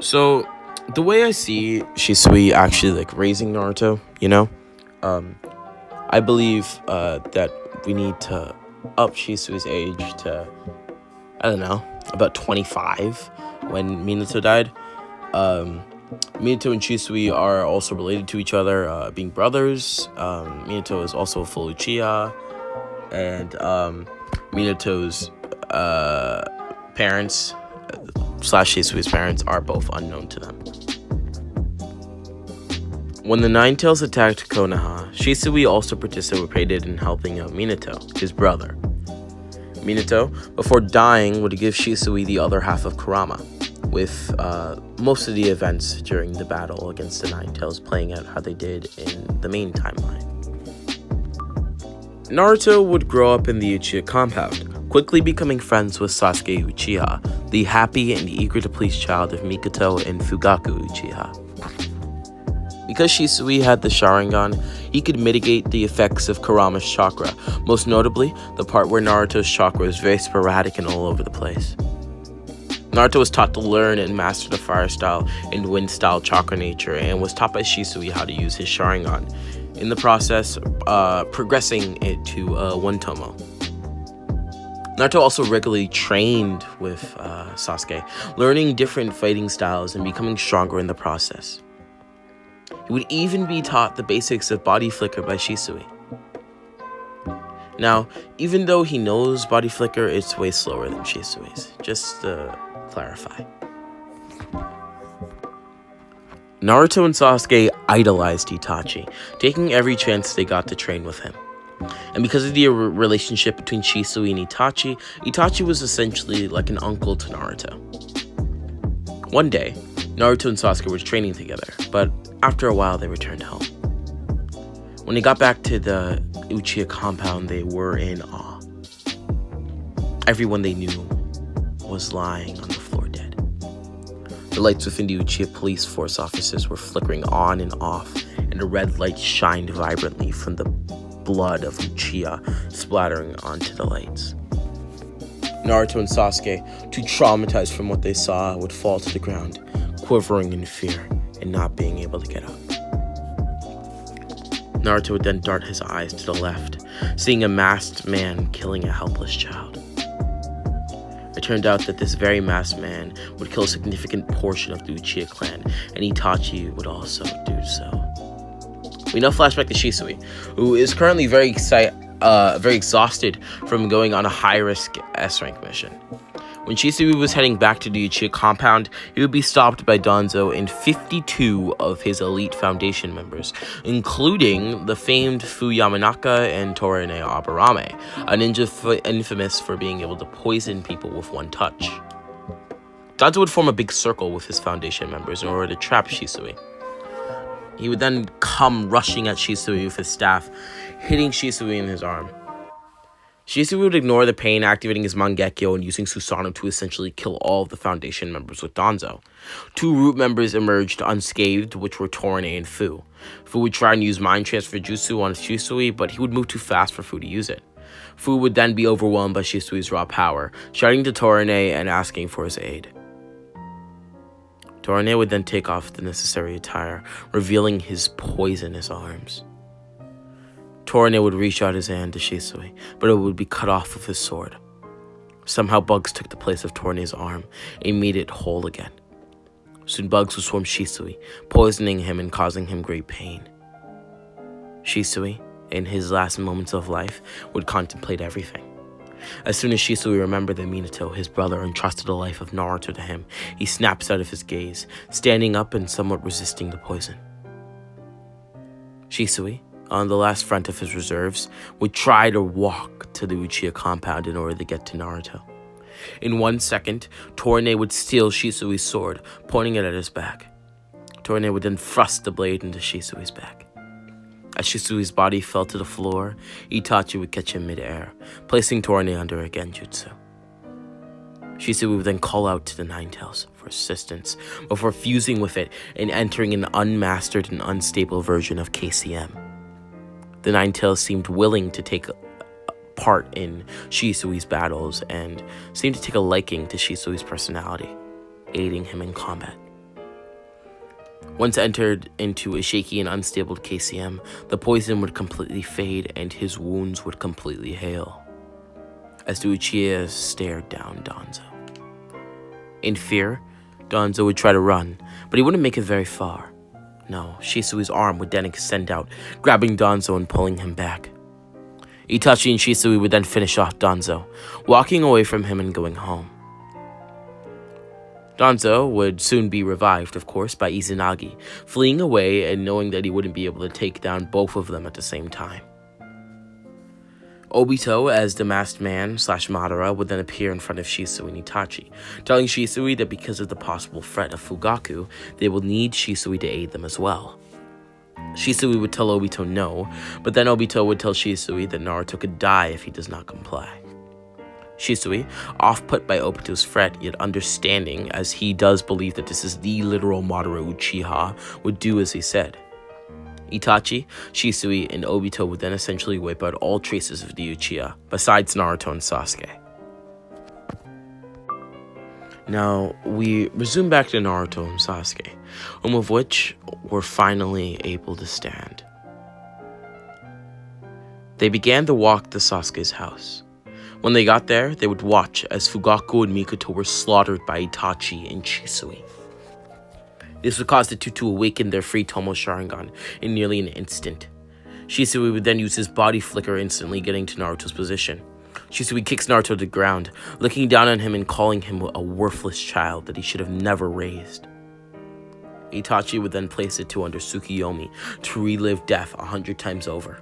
So, the way I see Shisui actually like raising Naruto, um, I believe that we need to up Shisui's age to, I don't know, about 25 when Minato died. Um, Minato and Shisui are also related to each other, being brothers. Minato is also a full Uchiha, and Minato's parents slash Shisui's parents are both unknown to them. When the Nine Tails attacked Konoha, Shisui also participated in helping out Minato, his brother. Minato, before dying, would give Shisui the other half of Kurama, with most of the events during the battle against the Nine Tails playing out how they did in the main timeline. Naruto would grow up in the Uchiha compound, quickly becoming friends with Sasuke Uchiha, the happy and eager to please child of Mikoto and Fugaku Uchiha. Because Shisui had the Sharingan, he could mitigate the effects of Kurama's chakra, most notably the part where Naruto's chakra is very sporadic and all over the place. Naruto was taught to learn and master the fire style and wind style chakra nature, and was taught by Shisui how to use his Sharingan, in the process progressing it to one tomo. Naruto also regularly trained with Sasuke, learning different fighting styles and becoming stronger in the process. He would even be taught the basics of body flicker by Shisui. Now, even though he knows body flicker, it's way slower than Shisui's, just to clarify. Naruto and Sasuke idolized Itachi, taking every chance they got to train with him. And because of the relationship between Shisui and Itachi, Itachi was essentially like an uncle to Naruto. One day, Naruto and Sasuke were training together, but after a while they returned home. When they got back to the Uchiha compound, they were in awe. Everyone they knew was lying on the floor dead. The lights within the Uchiha police force offices were flickering on and off, and a red light shined vibrantly from the blood of Uchiha splattering onto the lights. Naruto and Sasuke, too traumatized from what they saw, would fall to the ground, quivering in fear and not being able to get up. Naruto would then dart his eyes to the left, seeing a masked man killing a helpless child. It turned out that this very masked man would kill a significant portion of the Uchiha clan, and Itachi would also do so. We now flash back to Shisui, who is currently very exhausted from going on a high-risk S-rank mission. When Shisui was heading back to the Uchiha compound, he would be stopped by Danzo and 52 of his elite foundation members, including the famed Fu Yamanaka and Torine Aburame, a ninja infamous for being able to poison people with one touch. Danzo would form a big circle with his foundation members in order to trap Shisui. He would then come rushing at Shisui with his staff, hitting Shisui in his arm. Shisui would ignore the pain, activating his Mangekyo and using Susanoo to essentially kill all of the Foundation members with Danzo. Two Root members emerged unscathed, which were Torine and Fu. Fu would try and use Mind Transfer Jutsu on Shisui, but he would move too fast for Fu to use it. Fu would then be overwhelmed by Shisui's raw power, shouting to Torine and asking for his aid. Torine would then take off the necessary attire, revealing his poisonous arms. Torine would reach out his hand to Shisui, but it would be cut off with his sword. Somehow Bugs took the place of Torine's arm and made it whole again. Soon Bugs would swarm Shisui, poisoning him and causing him great pain. Shisui, in his last moments of life, would contemplate everything. As soon as Shisui remembered that Minato, his brother, entrusted the life of Naruto to him, he snaps out of his gaze, standing up and somewhat resisting the poison. Shisui, on the last front of his reserves, would try to walk to the Uchiha compound in order to get to Naruto. In 1 second, Torine would steal Shisui's sword, pointing it at his back. Torine would then thrust the blade into Shisui's back. As Shisui's body fell to the floor, Itachi would catch him mid-air, placing Torine under a genjutsu. Shisui would then call out to the Nine Tails for assistance, before fusing with it and entering an unmastered and unstable version of KCM. The Nine Tails seemed willing to take part in Shisui's battles and seemed to take a liking to Shisui's personality, aiding him in combat. Once entered into a shaky and unstable KCM, the poison would completely fade and his wounds would completely heal. As the Uchiha stared down Danzo. In fear, Danzo would try to run, but he wouldn't make it very far. No, Shisui's arm would then extend out, grabbing Danzo and pulling him back. Itachi and Shisui would then finish off Danzo, walking away from him and going home. Danzo would soon be revived, of course, by Izanagi, fleeing away and knowing that he wouldn't be able to take down both of them at the same time. Obito, as the masked man / Madara, would then appear in front of Shisui and Itachi, telling Shisui that because of the possible threat of Fugaku, they will need Shisui to aid them as well. Shisui would tell Obito no, but then Obito would tell Shisui that Naruto could die if he does not comply. Shisui, off-put by Obito's threat, yet understanding, as he does believe that this is the literal Madara Uchiha, would do as he said. Itachi, Shisui, and Obito would then essentially wipe out all traces of the Uchiha, besides Naruto and Sasuke. Now, we resume back to Naruto and Sasuke, whom of which were finally able to stand. They began to walk to Sasuke's house. When they got there, they would watch as Fugaku and Mikoto were slaughtered by Itachi and Shisui. This would cause the two to awaken their free Tomo Sharingan in nearly an instant. Shisui would then use his body flicker, instantly getting to Naruto's position. Shisui kicks Naruto to the ground, looking down on him and calling him a worthless child that he should have never raised. Itachi would then place the two under Tsukiyomi to relive death 100 times over.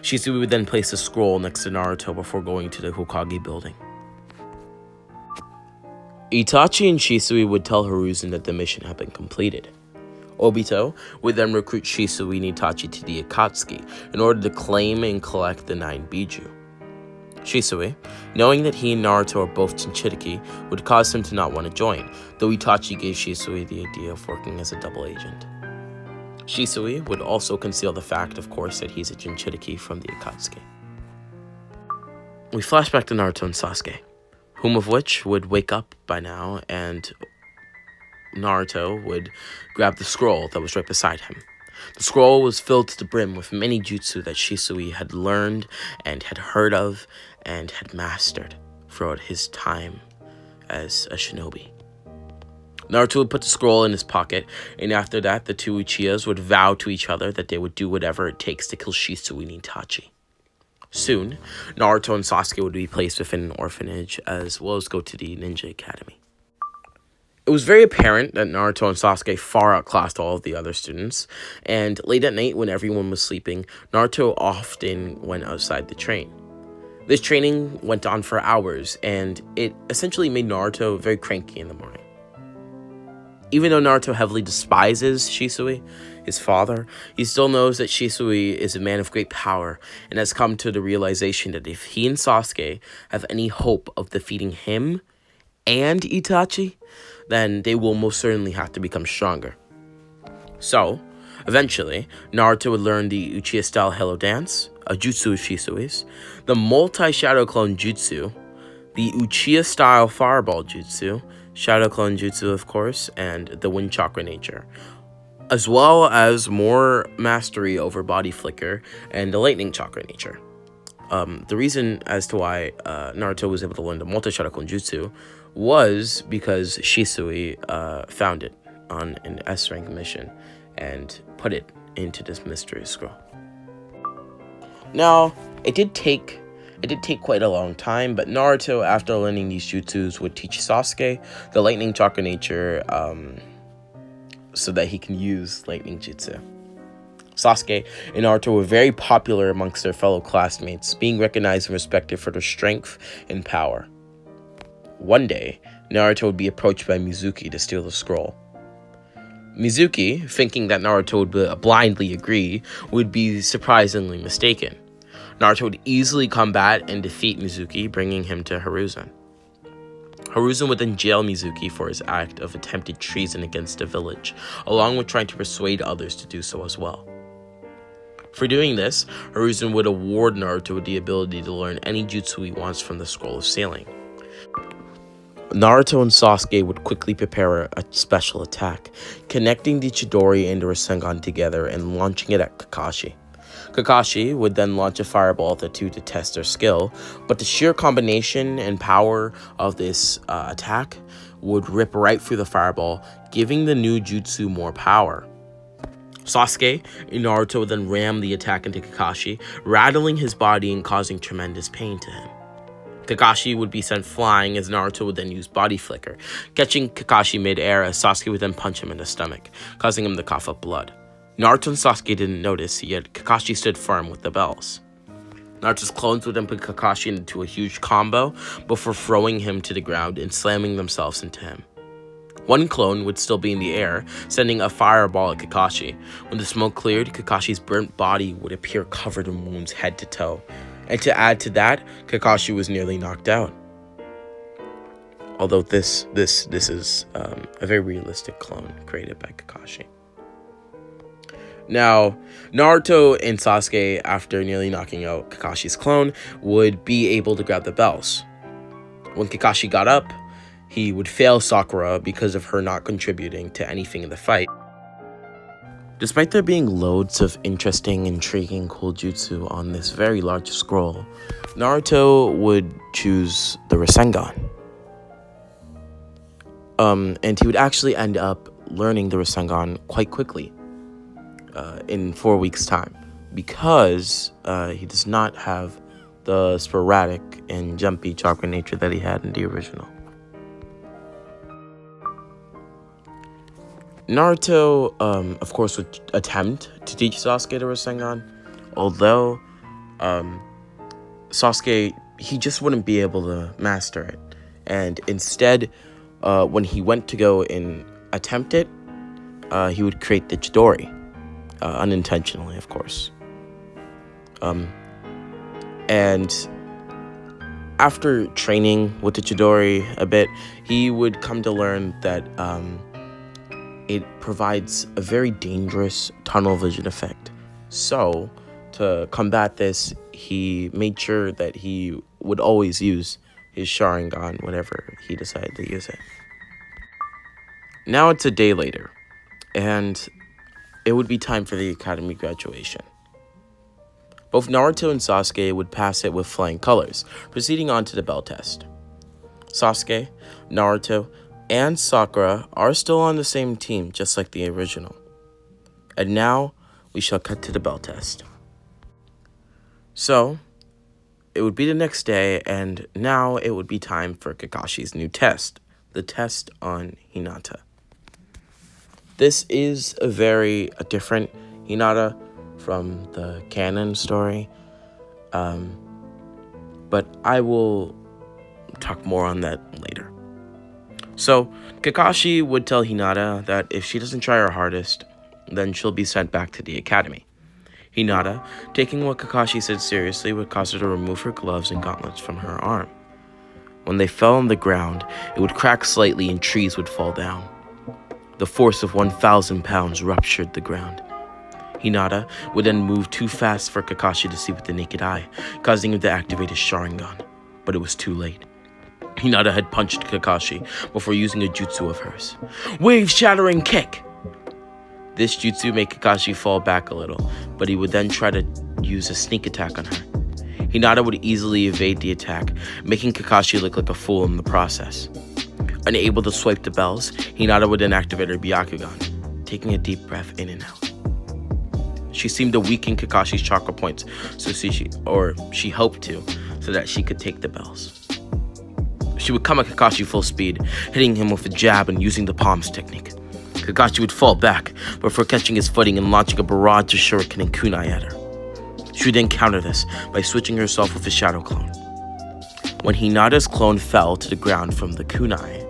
Shisui would then place a scroll next to Naruto before going to the Hokage building. Itachi and Shisui would tell Hiruzen that the mission had been completed. Obito would then recruit Shisui and Itachi to the Akatsuki in order to claim and collect the 9 Biju. Shisui, knowing that he and Naruto are both Jinchuriki, would cause him to not want to join, though Itachi gave Shisui the idea of working as a double agent. Shisui would also conceal the fact, of course, that he's a Jinchuriki from the Akatsuki. We flash back to Naruto and Sasuke, whom of which would wake up by now, and Naruto would grab the scroll that was right beside him. The scroll was filled to the brim with many jutsu that Shisui had learned and had heard of and had mastered throughout his time as a shinobi. Naruto would put the scroll in his pocket, and after that, the two Uchihas would vow to each other that they would do whatever it takes to kill Shisui and Itachi. Soon, Naruto and Sasuke would be placed within an orphanage, as well as go to the Ninja Academy. It was very apparent that Naruto and Sasuke far outclassed all of the other students, and late at night when everyone was sleeping, Naruto often went outside to train. This training went on for hours, and it essentially made Naruto very cranky in the morning. Even though Naruto heavily despises Shisui, his father, he still knows that Shisui is a man of great power and has come to the realization that if he and Sasuke have any hope of defeating him and Itachi, then they will most certainly have to become stronger. So, eventually, Naruto would learn the Uchiha-style Halo Dance, a jutsu of Shisui's, the multi-shadow clone jutsu, the Uchiha-style Fireball jutsu, Shadow Clone Jutsu, of course, and the Wind Chakra nature, as well as more mastery over Body Flicker and the Lightning Chakra nature. The reason as to why Naruto was able to learn the multi-shadow clone jutsu was because Shisui found it on an S-rank mission and put it into this mystery scroll. Now, it did take quite a long time, but Naruto, after learning these jutsus, would teach Sasuke the lightning chakra nature so that he can use lightning jutsu. Sasuke and Naruto were very popular amongst their fellow classmates, being recognized and respected for their strength and power. One day, Naruto would be approached by Mizuki to steal the scroll. Mizuki, thinking that Naruto would blindly agree, would be surprisingly mistaken. Naruto would easily combat and defeat Mizuki, bringing him to Hiruzen. Hiruzen would then jail Mizuki for his act of attempted treason against the village, along with trying to persuade others to do so as well. For doing this, Hiruzen would award Naruto with the ability to learn any jutsu he wants from the Scroll of Sailing. Naruto and Sasuke would quickly prepare a special attack, connecting the Chidori and the Rasengan together and launching it at Kakashi. Kakashi would then launch a fireball at the two to test their skill, but the sheer combination and power of this attack would rip right through the fireball, giving the new jutsu more power. Sasuke and Naruto would then ram the attack into Kakashi, rattling his body and causing tremendous pain to him. Kakashi would be sent flying as Naruto would then use Body Flicker, catching Kakashi mid-air as Sasuke would then punch him in the stomach, causing him to cough up blood. Naruto and Sasuke didn't notice, yet Kakashi stood firm with the bells. Naruto's clones would then put Kakashi into a huge combo before throwing him to the ground and slamming themselves into him. One clone would still be in the air, sending a fireball at Kakashi. When the smoke cleared, Kakashi's burnt body would appear covered in wounds head to toe. And to add to that, Kakashi was nearly knocked out. Although this is a very realistic clone created by Kakashi. Now, Naruto and Sasuke, after nearly knocking out Kakashi's clone, would be able to grab the bells. When Kakashi got up, he would fail Sakura because of her not contributing to anything in the fight. Despite there being loads of interesting, intriguing, cool jutsu on this very large scroll, Naruto would choose the Rasengan. And he would actually end up learning the Rasengan quite quickly, in 4 weeks' time, because he does not have the sporadic and jumpy chakra nature that he had in the original. Naruto, of course, would attempt to teach Sasuke the Rasengan, although Sasuke, he just wouldn't be able to master it. And instead, when he went to go and attempt it, he would create the Chidori, unintentionally, of course. And after training with the Chidori a bit, he would come to learn that it provides a very dangerous tunnel vision effect. So, to combat this, he made sure that he would always use his Sharingan whenever he decided to use it. Now it's a day later, and it would be time for the academy graduation. Both Naruto and Sasuke would pass it with flying colors, proceeding on to the bell test. Sasuke, Naruto, and Sakura are still on the same team, just like the original. And now, we shall cut to the bell test. So, it would be the next day, and now it would be time for Kakashi's new test, the test on Hinata. This is a very different Hinata from the canon story, but I will talk more on that later. So, Kakashi would tell Hinata that if she doesn't try her hardest, then she'll be sent back to the academy. Hinata, taking what Kakashi said seriously, would cause her to remove her gloves and gauntlets from her arm. When they fell on the ground, it would crack slightly and trees would fall down. The force of 1,000 pounds ruptured the ground. Hinata would then move too fast for Kakashi to see with the naked eye, causing him to activate his Sharingan, but it was too late. Hinata had punched Kakashi before using a jutsu of hers. Wave-shattering kick! This jutsu made Kakashi fall back a little, but he would then try to use a sneak attack on her. Hinata would easily evade the attack, making Kakashi look like a fool in the process. Unable to swipe the bells, Hinata would then activate her Byakugan, taking a deep breath in and out. She seemed to weaken Kakashi's chakra points, so she hoped to, so that she could take the bells. She would come at Kakashi full speed, hitting him with a jab and using the palms technique. Kakashi would fall back before catching his footing and launching a barrage of shuriken and kunai at her. She would then counter this by switching herself with a shadow clone. When Hinata's clone fell to the ground from the kunai,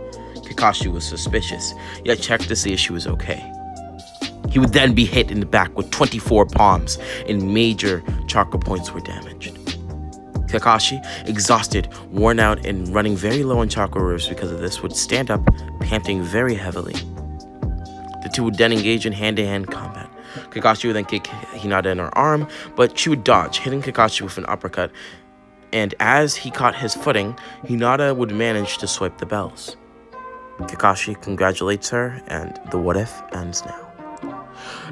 Kakashi was suspicious, yet checked to see if she was okay. He would then be hit in the back with 24 palms, and major chakra points were damaged. Kakashi, exhausted, worn out, and running very low on chakra reserves because of this, would stand up, panting very heavily. The two would then engage in hand-to-hand combat. Kakashi would then kick Hinata in her arm, but she would dodge, hitting Kakashi with an uppercut And as he caught his footing, Hinata would manage to swipe the bells. Kakashi congratulates her, and the what if ends now.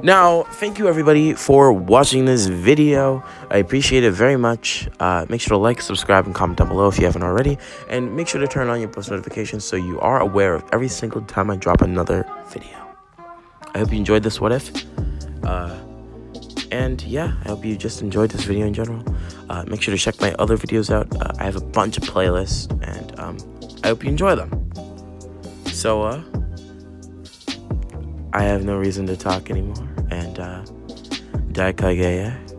Now, thank you everybody for watching this video. I appreciate it very much. Make sure to like, subscribe, and comment down below if you haven't already. And make sure to turn on your post notifications so you are aware of every single time I drop another video. I hope you enjoyed this what if. And yeah, I hope you just enjoyed this video in general. Make sure to check my other videos out. I have a bunch of playlists, and I hope you enjoy them. So, I have no reason to talk anymore, and Daikage.